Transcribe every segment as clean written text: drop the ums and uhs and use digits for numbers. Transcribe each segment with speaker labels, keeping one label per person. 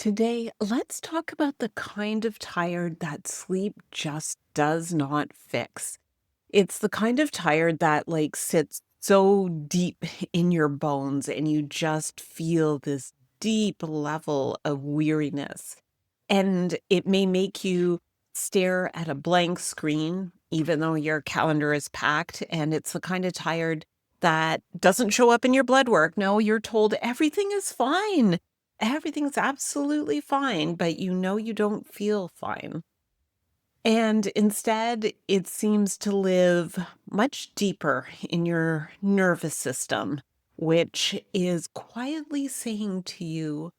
Speaker 1: Today, let's talk about the kind of tired that sleep just does not fix. It's the kind of tired that sits so deep in your bones and you just feel this deep level of weariness. And it may make you stare at a blank screen, even though your calendar is packed. And it's the kind of tired that doesn't show up in your blood work. No, you're told everything is fine. Everything's absolutely fine, but you know you don't feel fine. And instead, it seems to live much deeper in your nervous system, which is quietly saying to you,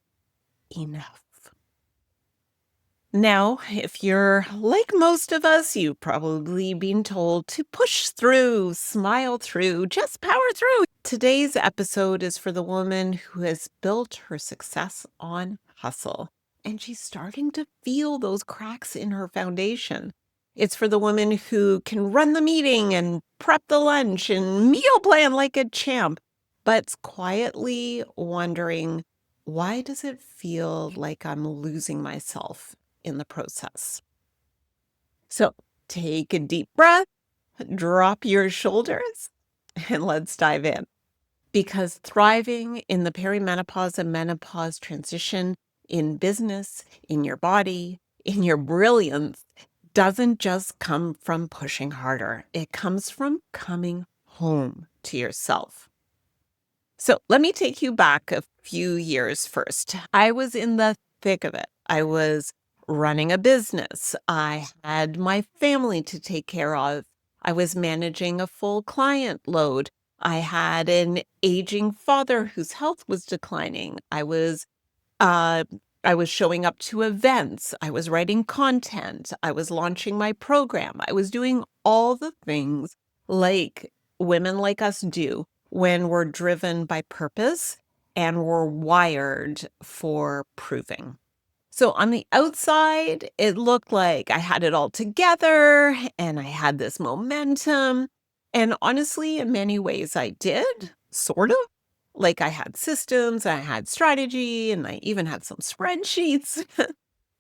Speaker 1: enough. Now, if you're like most of us, you've probably been told to push through, smile through, just power through. Today's episode is for the woman who has built her success on hustle, and she's starting to feel those cracks in her foundation. It's for the woman who can run the meeting and prep the lunch and meal plan like a champ, but's quietly wondering, why does it feel like I'm losing myself in the process? So take a deep breath, drop your shoulders, and let's dive in. Because thriving in the perimenopause and menopause transition in business, in your body, in your brilliance, doesn't just come from pushing harder. It comes from coming home to yourself. So let me take you back a few years first. I was in the thick of it. I was running a business. I had my family to take care of. I was managing a full client load. I had an aging father whose health was declining. Uh, I was showing up to events. I was writing content. I was launching my program. I was doing all the things like women like us do when we're driven by purpose and we're wired for proving. So on the outside, it looked like I had it all together and I had this momentum. And honestly, in many ways, I did, sort of. Like I had systems, I had strategy, and I even had some spreadsheets.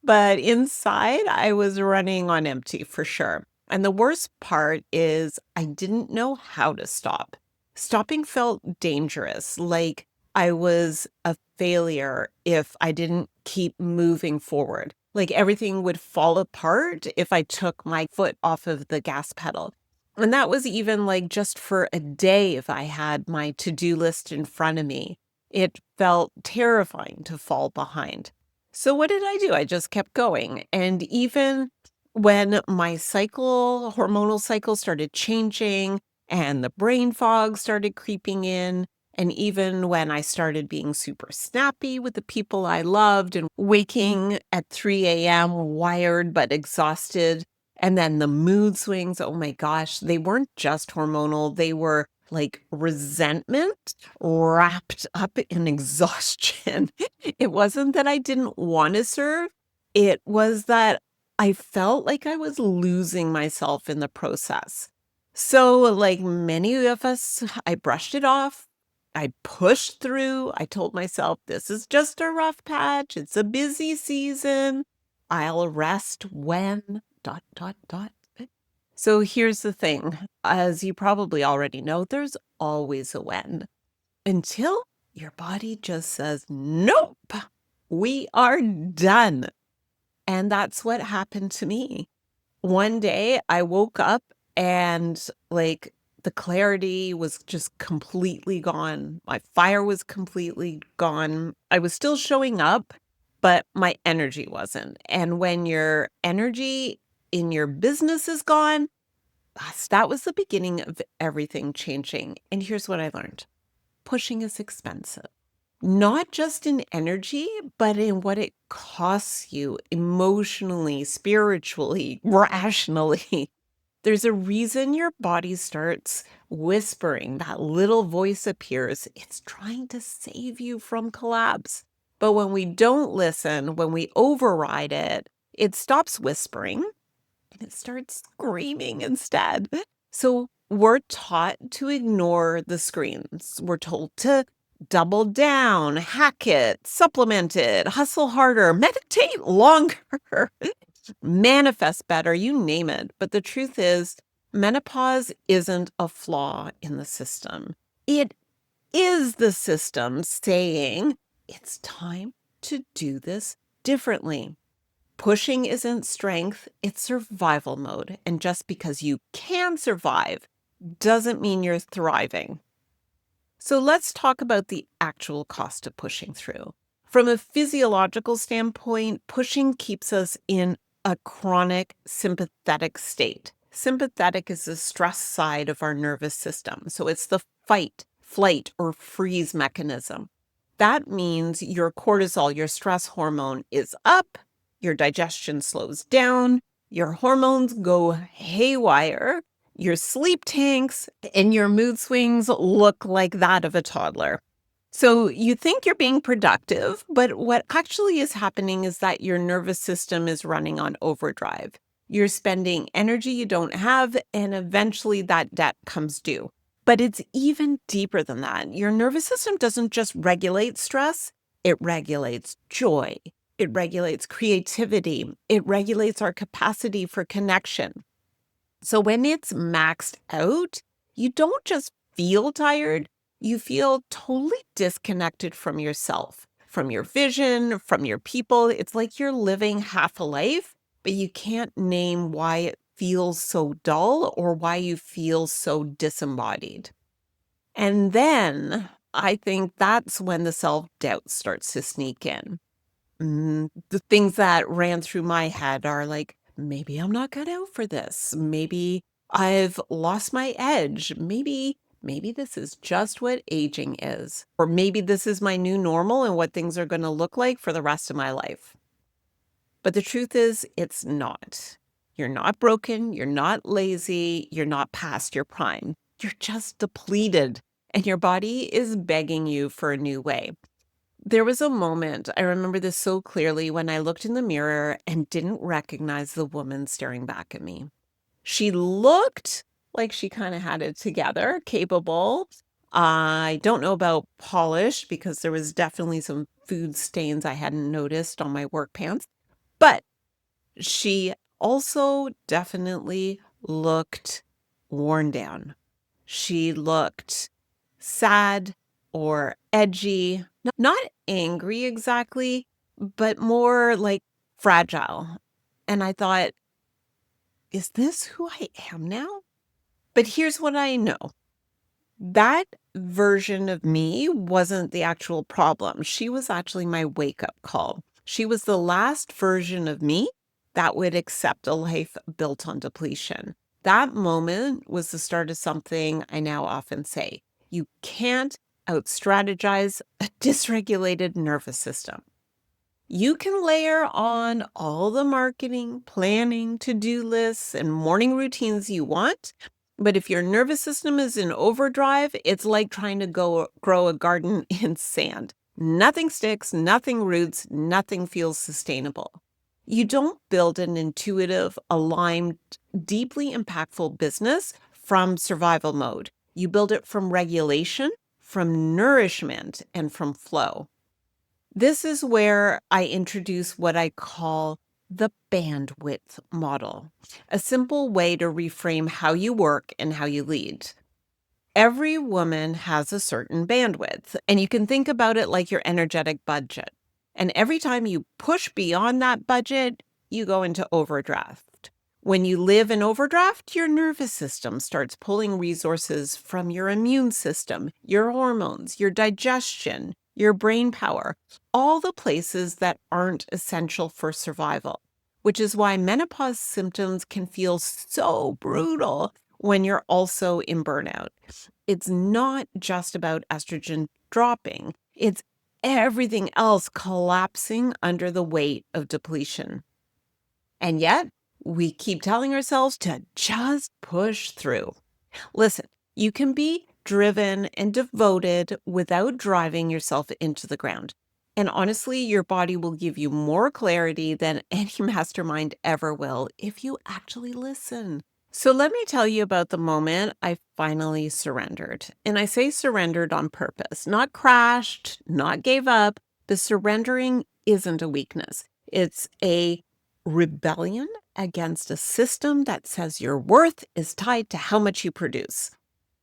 Speaker 1: But inside, I was running on empty for sure. And the worst part is I didn't know how to stop. Stopping felt dangerous, like I was a failure if I didn't keep moving forward. Like everything would fall apart if I took my foot off of the gas pedal. And that was even like just for a day if I had my to-do list in front of me. It felt terrifying to fall behind. So what did I do? I just kept going. And even when my hormonal cycle started changing and the brain fog started creeping in, and even when I started being super snappy with the people I loved and waking at 3 a.m., wired but exhausted, and then the mood swings, oh my gosh, they weren't just hormonal, they were like resentment wrapped up in exhaustion. It wasn't that I didn't want to serve, it was that I felt like I was losing myself in the process. So, like many of us, I brushed it off. I pushed through. I told myself, this is just a rough patch. It's a busy season. I'll rest when, dot, dot, dot. So here's the thing. As you probably already know, there's always a when until your body just says, nope, we are done. And that's what happened to me. One day I woke up and the clarity was just completely gone. My fire was completely gone. I was still showing up, but my energy wasn't. And when your energy in your business is gone, that was the beginning of everything changing. And here's what I learned. Pushing is expensive. Not just in energy, but in what it costs you emotionally, spiritually, rationally. There's a reason your body starts whispering. That little voice appears. It's trying to save you from collapse. But when we don't listen, when we override it, it stops whispering and it starts screaming instead. So we're taught to ignore the screams. We're told to Double down, hack it, supplement it, hustle harder, meditate longer, manifest better, you name it. But the truth is, menopause isn't a flaw in the system. It is the system saying it's time to do this differently. Pushing isn't strength, it's survival mode. And just because you can survive doesn't mean you're thriving. So let's talk about the actual cost of pushing through. From a physiological standpoint, pushing keeps us in a chronic sympathetic state. Sympathetic is the stress side of our nervous system. So it's the fight, flight, or freeze mechanism. That means your cortisol, your stress hormone, is up, your digestion slows down, your hormones go haywire, your sleep tanks and your mood swings look like that of a toddler. So you think you're being productive, but what actually is happening is that your nervous system is running on overdrive. You're spending energy you don't have, and eventually that debt comes due. But it's even deeper than that. Your nervous system doesn't just regulate stress, it regulates joy, it regulates creativity, it regulates our capacity for connection. So when it's maxed out, you don't just feel tired, you feel totally disconnected from yourself, from your vision, from your people. It's like you're living half a life, but you can't name why it feels so dull or why you feel so disembodied. And then I think that's when the self-doubt starts to sneak in. The things that ran through my head are like, maybe I'm not cut out for this. Maybe I've lost my edge. Maybe this is just what aging is. Or maybe this is my new normal and what things are going to look like for the rest of my life. But the truth is, it's not. You're not broken. You're not lazy. You're not past your prime. You're just depleted. And your body is begging you for a new way. There was a moment, I remember this so clearly, when I looked in the mirror and didn't recognize the woman staring back at me. She looked like she kind of had it together, capable. I don't know about polished because there was definitely some food stains I hadn't noticed on my work pants, but she also definitely looked worn down. She looked sad or edgy, not angry exactly, but more like fragile. And I thought, is this who I am now? But here's what I know. That version of me wasn't the actual problem. She was actually my wake-up call. She was the last version of me that would accept a life built on depletion. That moment was the start of something I now often say. You can't out-strategize a dysregulated nervous system. You can layer on all the marketing, planning, to-do lists, and morning routines you want, but if your nervous system is in overdrive, it's like trying to grow a garden in sand. Nothing sticks, nothing roots, nothing feels sustainable. You don't build an intuitive, aligned, deeply impactful business from survival mode. You build it from regulation, from nourishment, and from flow. This is where I introduce what I call the bandwidth model, a simple way to reframe how you work and how you lead. Every woman has a certain bandwidth, and you can think about it like your energetic budget. And every time you push beyond that budget, you go into overdraft. When you live in overdraft, your nervous system starts pulling resources from your immune system, your hormones, your digestion, your brain power, all the places that aren't essential for survival, which is why menopause symptoms can feel so brutal when you're also in burnout. It's not just about estrogen dropping, it's everything else collapsing under the weight of depletion. And yet, we keep telling ourselves to just push through. Listen, you can be driven and devoted without driving yourself into the ground. And honestly, your body will give you more clarity than any mastermind ever will if you actually listen. So let me tell you about the moment I finally surrendered. And I say surrendered on purpose, not crashed, not gave up. The surrendering isn't a weakness, it's a rebellion against a system that says your worth is tied to how much you produce.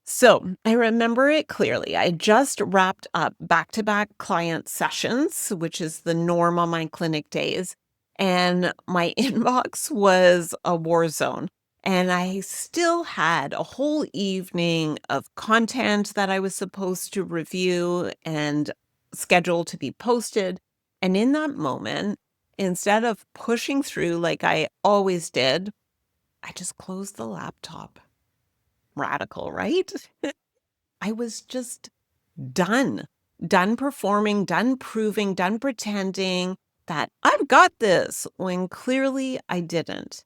Speaker 1: So I remember it clearly. I just wrapped up back to back client sessions, which is the norm on my clinic days. And my inbox was a war zone. And I still had a whole evening of content that I was supposed to review and schedule to be posted. And in that moment, instead of pushing through like I always did, I just closed the laptop. Radical, right? I was just done. Done performing, done proving, done pretending that I've got this when clearly I didn't.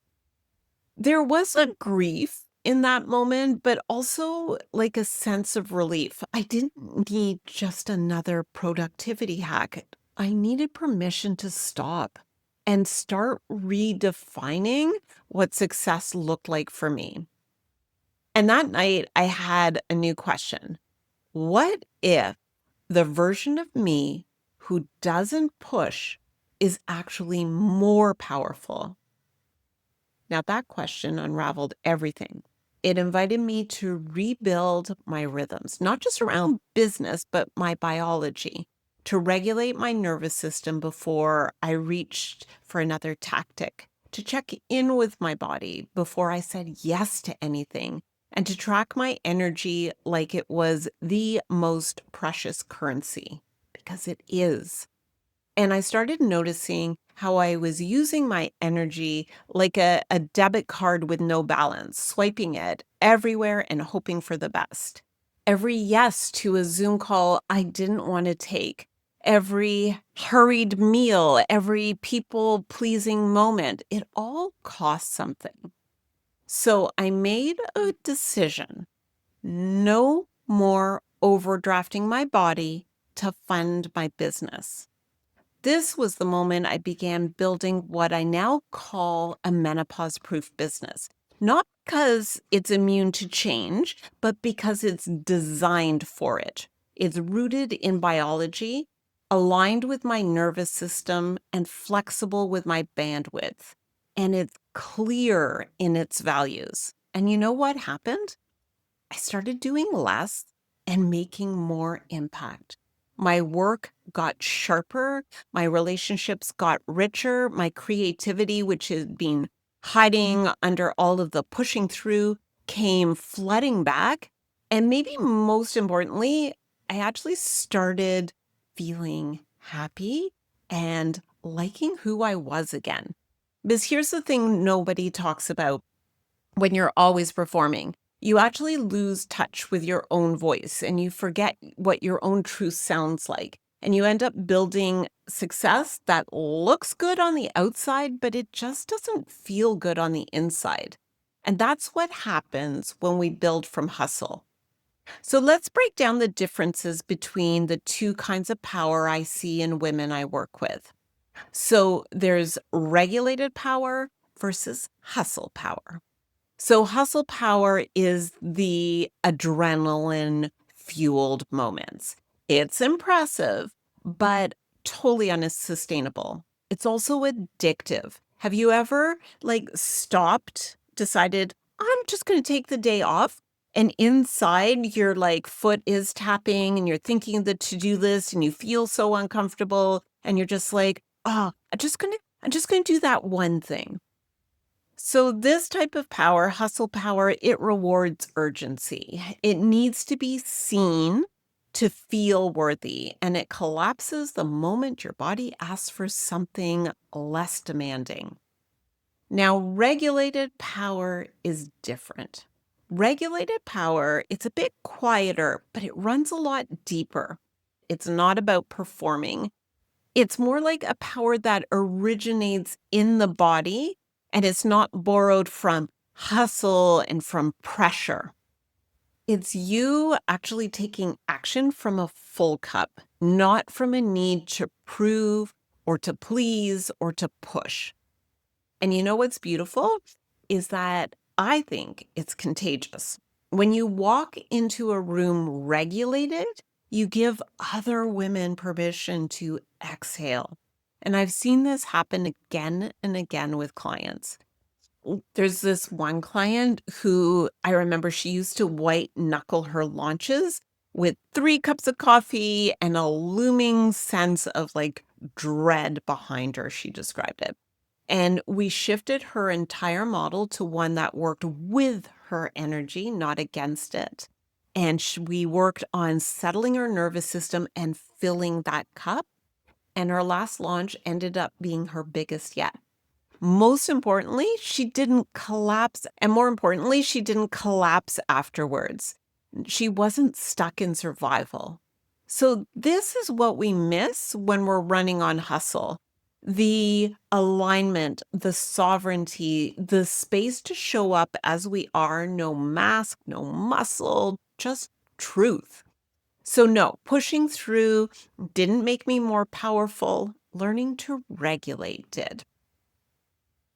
Speaker 1: There was a grief in that moment, but also like a sense of relief. I didn't need just another productivity hack. I needed permission to stop and start redefining what success looked like for me. And that night, I had a new question. What if the version of me who doesn't push is actually more powerful? Now, that question unraveled everything. It invited me to rebuild my rhythms, not just around business, but my biology, to regulate my nervous system before I reached for another tactic, to check in with my body before I said yes to anything, and to track my energy like it was the most precious currency, because it is. And I started noticing how I was using my energy like a debit card with no balance, swiping it everywhere and hoping for the best. Every yes to a Zoom call I didn't want to take, every hurried meal, every people pleasing moment, it all cost something. So I made a decision: no more overdrafting my body to fund my business. This was the moment I began building what I now call a menopause proof business. Not because it's immune to change, but because it's designed for it. It's rooted in biology, aligned with my nervous system, and flexible with my bandwidth. And it's clear in its values. And you know what happened? I started doing less and making more impact. My work got sharper, my relationships got richer, my creativity, which had been hiding under all of the pushing through, came flooding back. And maybe most importantly, I actually started feeling happy and liking who I was again. Because here's the thing nobody talks about: when you're always performing, you actually lose touch with your own voice and you forget what your own truth sounds like. And you end up building success that looks good on the outside, but it just doesn't feel good on the inside. And that's what happens when we build from hustle. So let's break down the differences between the two kinds of power I see in women I work with. So there's regulated power versus hustle power. So hustle power is the adrenaline fueled moments. It's impressive, but totally unsustainable. It's also addictive. Have you ever stopped, decided, I'm just going to take the day off? And inside your foot is tapping and you're thinking of the to-do list and you feel so uncomfortable and you're just like, oh, I'm just gonna do that one thing. So this type of power, hustle power, it rewards urgency. It needs to be seen to feel worthy, and it collapses the moment your body asks for something less demanding. Now, regulated power is different. Regulated power, it's a bit quieter, but it runs a lot deeper. It's not about performing. It's more like a power that originates in the body and it's not borrowed from hustle and from pressure. It's you actually taking action from a full cup, not from a need to prove or to please or to push. And you know what's beautiful is that I think it's contagious. When you walk into a room regulated, you give other women permission to exhale. And I've seen this happen again and again with clients. There's this one client who I remember she used to white knuckle her launches with 3 cups of coffee and a looming sense of like dread behind her, she described it. And we shifted her entire model to one that worked with her energy, not against it. And we worked on settling her nervous system and filling that cup. And her last launch ended up being her biggest yet. Most importantly, she didn't collapse. And more importantly, she didn't collapse afterwards. She wasn't stuck in survival. So, this is what we miss when we're running on hustle: the alignment, the sovereignty, the space to show up as we are, no mask, no muscle, just truth. So, no, pushing through didn't make me more powerful. Learning to regulate did.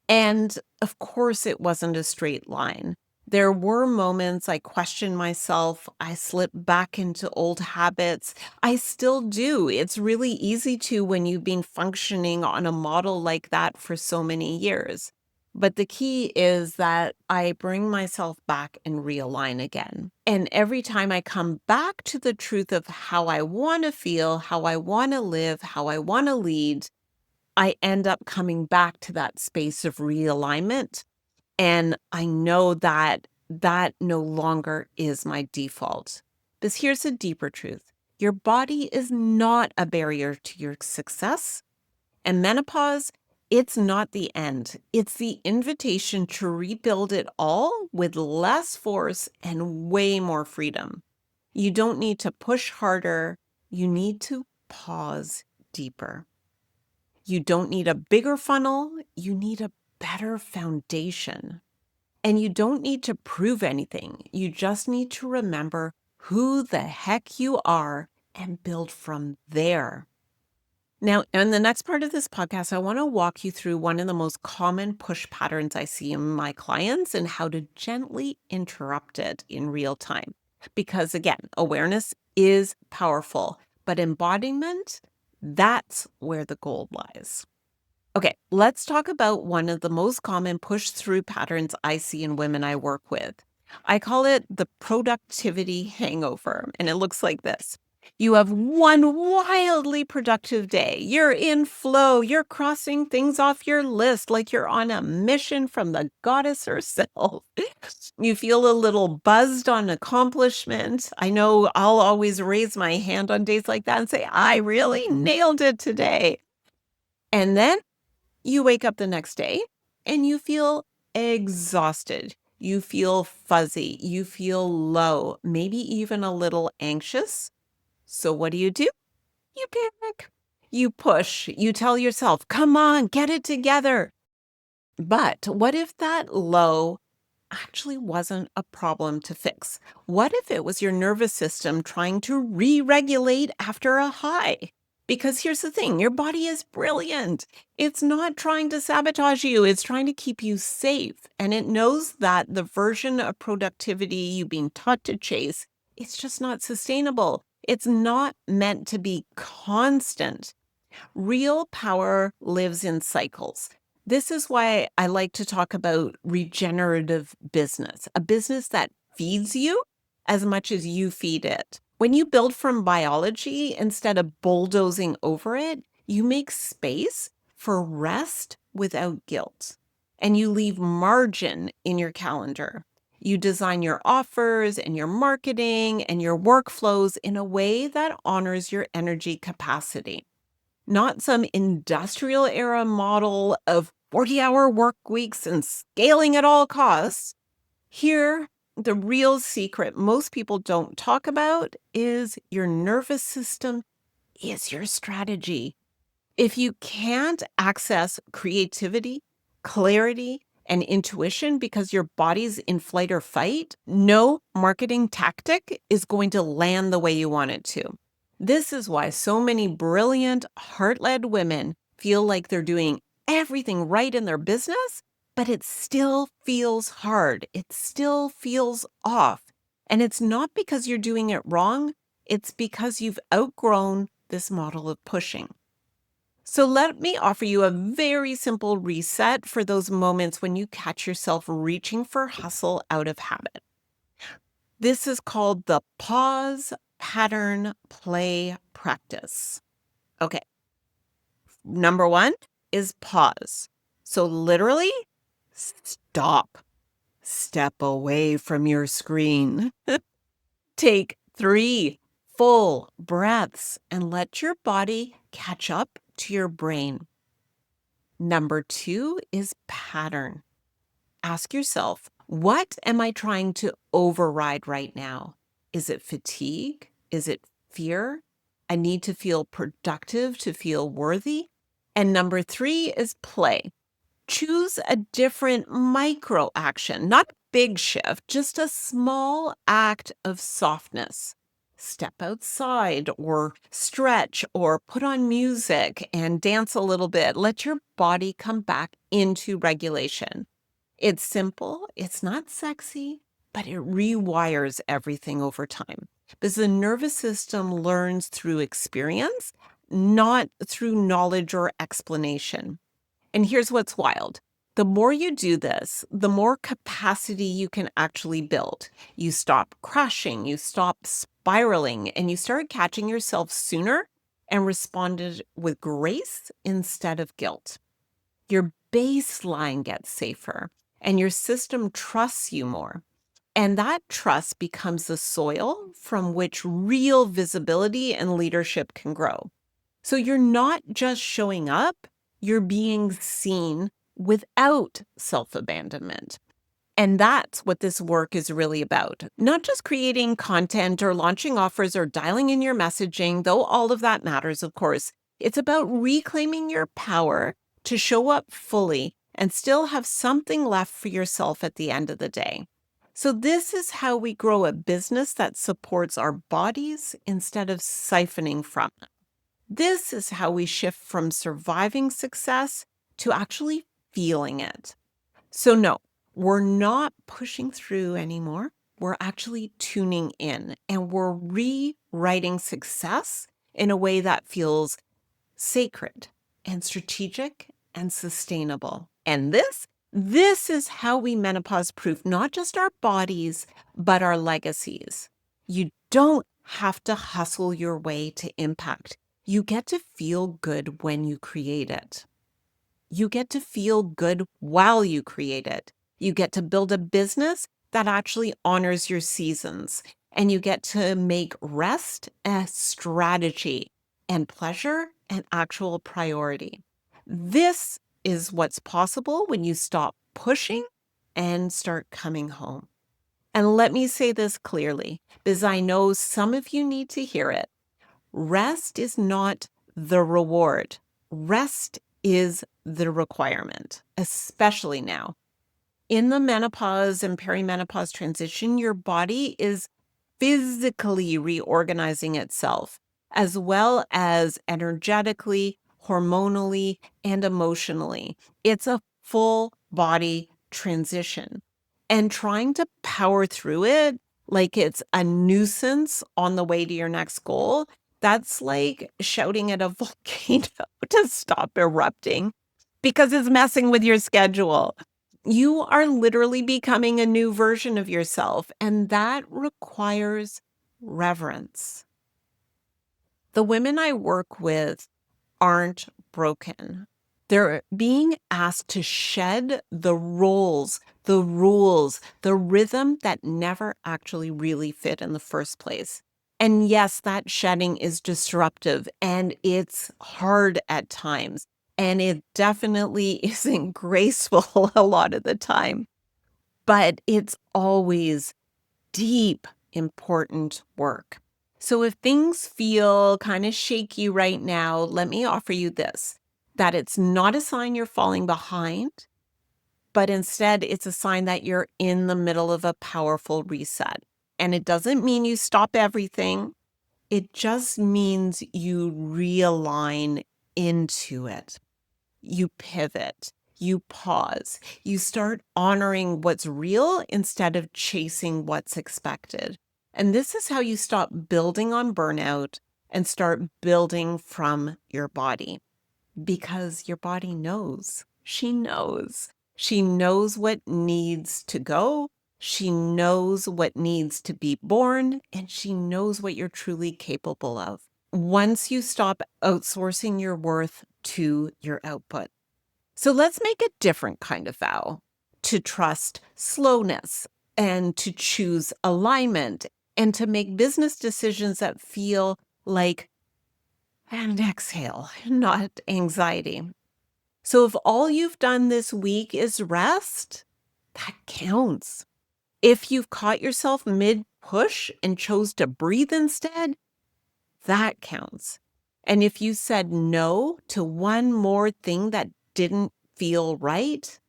Speaker 1: And of course, it wasn't a straight line. There were moments I questioned myself. I slipped back into old habits. I still do. It's really easy to when you've been functioning on a model like that for so many years. But the key is that I bring myself back and realign again. And every time I come back to the truth of how I want to feel, how I want to live, how I want to lead, I end up coming back to that space of realignment. And I know that that no longer is my default. Because here's a deeper truth: your body is not a barrier to your success. And menopause, it's not the end. It's the invitation to rebuild it all with less force and way more freedom. You don't need to push harder. You need to pause deeper. You don't need a bigger funnel, you need a better foundation. And you don't need to prove anything. You just need to remember who the heck you are and build from there. Now, in the next part of this podcast, I want to walk you through one of the most common push patterns I see in my clients and how to gently interrupt it in real time. Because again, awareness is powerful, but embodiment, that's where the gold lies. Okay, let's talk about one of the most common push through patterns I see in women I work with. I call it the productivity hangover, and it looks like this. You have one wildly productive day. You're in flow. You're crossing things off your list like you're on a mission from the goddess herself. You feel a little buzzed on accomplishment. I know I'll always raise my hand on days like that and say, I really nailed it today. And then you wake up the next day and you feel exhausted. You feel fuzzy. You feel low, maybe even a little anxious. So what do? You panic. You push. You tell yourself, come on, get it together. But what if that low actually wasn't a problem to fix? What if it was your nervous system trying to re-regulate after a high? Because here's the thing, your body is brilliant. It's not trying to sabotage you. It's trying to keep you safe. And it knows that the version of productivity you've been taught to chase, it's just not sustainable. It's not meant to be constant. Real power lives in cycles. This is why I like to talk about regenerative business, a business that feeds you as much as you feed it. When you build from biology instead of bulldozing over it, you make space for rest without guilt, and you leave margin in your calendar. You design your offers and your marketing and your workflows in a way that honors your energy capacity. Not some industrial era model of 40-hour work weeks and scaling at all costs. Here, the real secret most people don't talk about is your nervous system is your strategy. If you can't access creativity, clarity, and intuition because your body's in flight or fight, no marketing tactic is going to land the way you want it to. This is why so many brilliant, heart-led women feel like they're doing everything right in their business, but it still feels hard. It still feels off. And it's not because you're doing it wrong, it's because you've outgrown this model of pushing. So let me offer you a very simple reset for those moments when you catch yourself reaching for hustle out of habit. This is called the pause, pattern, play practice. Okay, number one is pause. So literally, stop. Step away from your screen. Take 3 full breaths and let your body catch up to your brain. Number 2 is pattern. Ask yourself, what am I trying to override right now? Is it fatigue? Is it fear? I need to feel productive to feel worthy. And number 3 is play. Choose a different micro action, not a big shift, just a small act of softness. Step outside or stretch or put on music and dance a little bit. Let your body come back into regulation. It's simple, it's not sexy, but it rewires everything over time because the nervous system learns through experience, not through knowledge or explanation. And here's what's wild. The more you do this, the more capacity you can actually build. You stop crashing, you stop spiraling, and you start catching yourself sooner and responded with grace instead of guilt. Your baseline gets safer and your system trusts you more. And that trust becomes the soil from which real visibility and leadership can grow. So you're not just showing up, you're being seen without self abandonment. And that's what this work is really about. Not just creating content or launching offers or dialing in your messaging, though all of that matters, of course. It's about reclaiming your power to show up fully and still have something left for yourself at the end of the day. So, this is how we grow a business that supports our bodies instead of siphoning from them. This is how we shift from surviving success to actually feeling it. So, no, we're not pushing through anymore. We're actually tuning in and we're rewriting success in a way that feels sacred and strategic and sustainable. And this is how we menopause proof not just our bodies, but our legacies. You don't have to hustle your way to impact. You get to feel good when you create it. You get to feel good while you create it. You get to build a business that actually honors your seasons. And you get to make rest a strategy and pleasure an actual priority. This is what's possible when you stop pushing and start coming home. And let me say this clearly, because I know some of you need to hear it. Rest is not the reward. Rest is the requirement, especially now. In the menopause and perimenopause transition, your body is physically reorganizing itself, as well as energetically, hormonally, and emotionally. It's a full body transition. And trying to power through it like it's a nuisance on the way to your next goal, that's like shouting at a volcano to stop erupting because it's messing with your schedule. You are literally becoming a new version of yourself, and that requires reverence. The women I work with aren't broken. They're being asked to shed the roles, the rules, the rhythm that never actually really fit in the first place. And yes, that shedding is disruptive and it's hard at times. And it definitely isn't graceful a lot of the time, but it's always deep, important work. So if things feel kind of shaky right now, let me offer you this, that it's not a sign you're falling behind, but instead it's a sign that you're in the middle of a powerful reset. And it doesn't mean you stop everything. It just means you realign into it. You pivot, You pause. You start honoring what's real instead of chasing what's expected. And this is how you stop building on burnout and start building from your body, because your body knows. She knows. She knows what needs to go. She knows what needs to be born, and she knows what you're truly capable of. Once you stop outsourcing your worth to your output. So let's make a different kind of vow: to trust slowness and to choose alignment and to make business decisions that feel like an exhale, not anxiety. So if all you've done this week is rest, that counts. If you've caught yourself mid push and chose to breathe instead, that counts. And if you said no to one more thing that didn't feel right,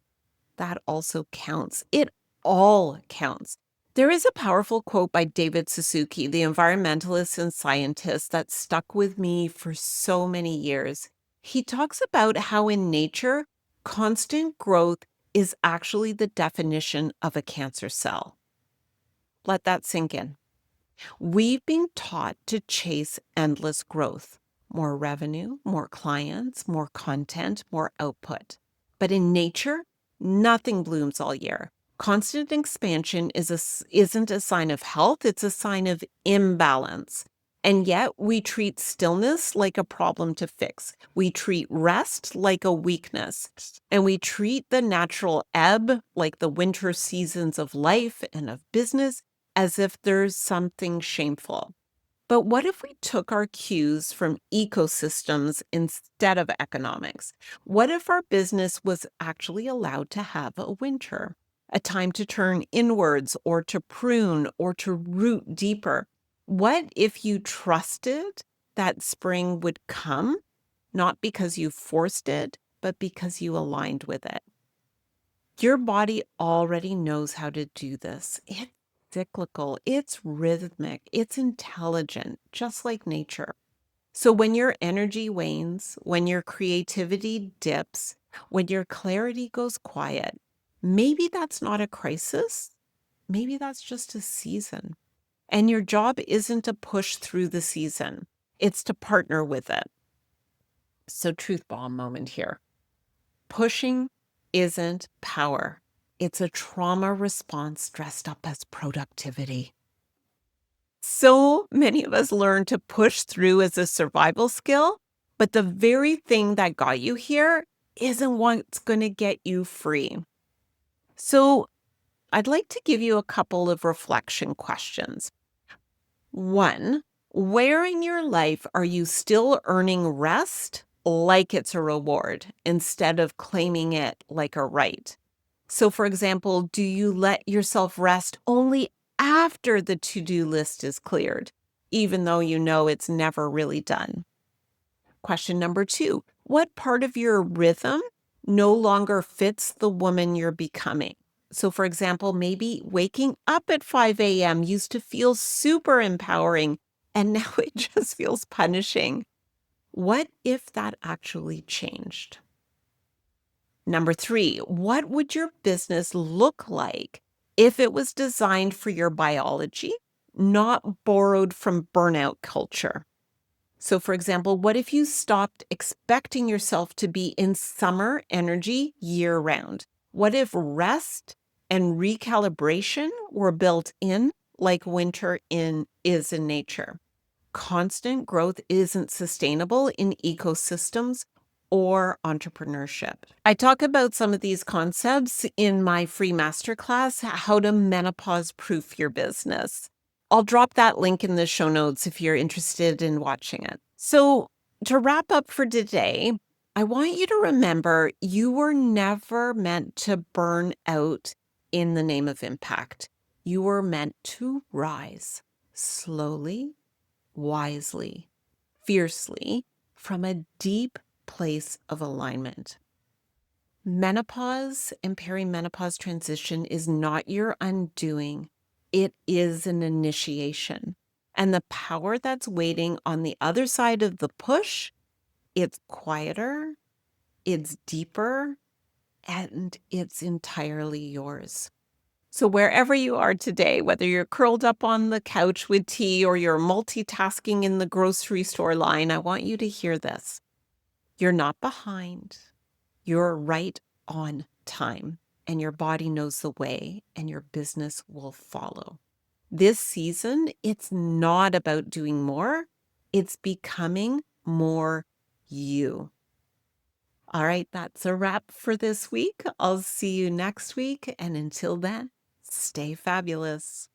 Speaker 1: that also counts. It all counts. There is a powerful quote by David Suzuki, the environmentalist and scientist, that stuck with me for so many years. He talks about how in nature, constant growth is actually the definition of a cancer cell. Let that sink in. We've been taught to chase endless growth: more revenue, more clients, more content, more output. But in nature, nothing blooms all year. Constant expansion isn't a sign of health, it's a sign of imbalance. And yet we treat stillness like a problem to fix. We treat rest like a weakness. And we treat the natural ebb, like the winter seasons of life and of business, as if there's something shameful. But what if we took our cues from ecosystems instead of economics? What if our business was actually allowed to have a winter, a time to turn inwards or to prune or to root deeper? What if you trusted that spring would come, not because you forced it, but because you aligned with it? Your body already knows how to do this. It's cyclical, it's rhythmic, it's intelligent, just like nature. So when your energy wanes, when your creativity dips, when your clarity goes quiet, maybe that's not a crisis. Maybe that's just a season. And your job isn't to push through the season, it's to partner with it. So, truth bomb moment here. Pushing isn't power. It's a trauma response dressed up as productivity. So many of us learn to push through as a survival skill, but the very thing that got you here isn't what's going to get you free. So I'd like to give you a couple of reflection questions. One, where in your life are you still earning rest like it's a reward instead of claiming it like a right? So, for example, do you let yourself rest only after the to-do list is cleared, even though you know it's never really done? Question number two, what part of your rhythm no longer fits the woman you're becoming? So, for example, maybe waking up at 5 a.m. used to feel super empowering, and now it just feels punishing. What if that actually changed? Number three, what would your business look like if it was designed for your biology, not borrowed from burnout culture? So, for example, what if you stopped expecting yourself to be in summer energy year round? What if rest and recalibration were built in like winter is in nature? Constant growth isn't sustainable in ecosystems or entrepreneurship. I talk about some of these concepts in my free masterclass, How to Menopause Proof Your Business. I'll drop that link in the show notes if you're interested in watching it. So, to wrap up for today, I want you to remember you were never meant to burn out in the name of impact. You were meant to rise slowly, wisely, fiercely, from a deep place of alignment. Menopause and perimenopause transition is not your undoing. It is an initiation. And the power that's waiting on the other side of the push, it's quieter, it's deeper, and it's entirely yours. So, wherever you are today, whether you're curled up on the couch with tea or you're multitasking in the grocery store line, I want you to hear this. You're not behind. You're right on time, and your body knows the way, and your business will follow. This season, it's not about doing more, it's becoming more you. All right, that's a wrap for this week. I'll see you next week. And until then, stay fabulous.